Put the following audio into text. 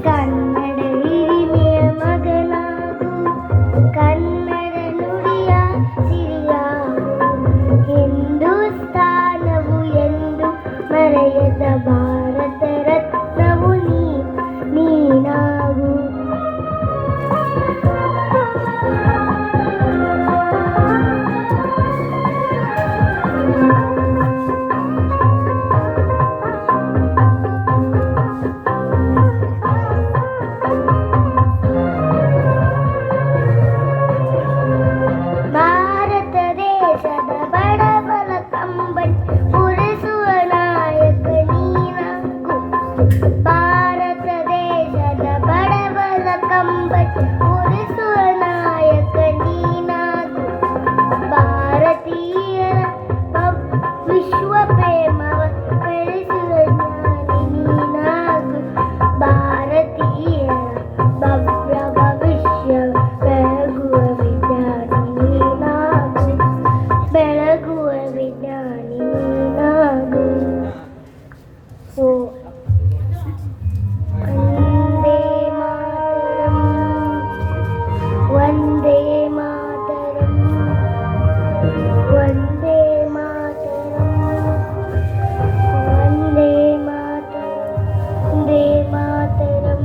ಕನ್ನಡ ಹಿರಿಮೆಯ ಮಗನಾಗು, ಕನ್ನಡ ನುಡಿಯ ಸಿರಿಯಾಗು. ಹಿಂದೂಸ್ತಾನವು ಎಂದು ಮರೆಯದ ಭಾರತ ರತ್ನವು ನೀನಾಗು. ಭಾರತ ದೇಶದ ಬಡವರ ಕಂಬನಿ ಪುರಿಸುವ ನಾಯಕ ನೀನಾಗು. ಭಾರತ ದೇಶದ ಬಡವರ ಕಂಬನಿ ಪುರಿಸುವ ನಾಯಕ ನೀನಾಗು. ಭಾರತೀಯರ ವಿಶ್ವ ಪ್ರೇಮವ ಬೆಳೆಸುವ ಜ್ಞಾನಿ ನೀನಾಗು. ಭಾರತೀಯರ ಭವ್ಯ ಭವಿಷ್ಯ ಬೆಳಗುವ ವಿಜ್ಞಾನಿ ನೀನಾಗು. ಬೆಳಗುವ ವಿಜ್ಞಾನಿ ನೀನಾಗು. ಓ ವಂದೇ ಮಾತರಂ, ವಂದೇ ಮಾತರಂ, ವಂದೇ ಮಾತರಂ, ವಂದೇ ಮಾತರಂ, ವಂದೇ ಮಾತರಂ.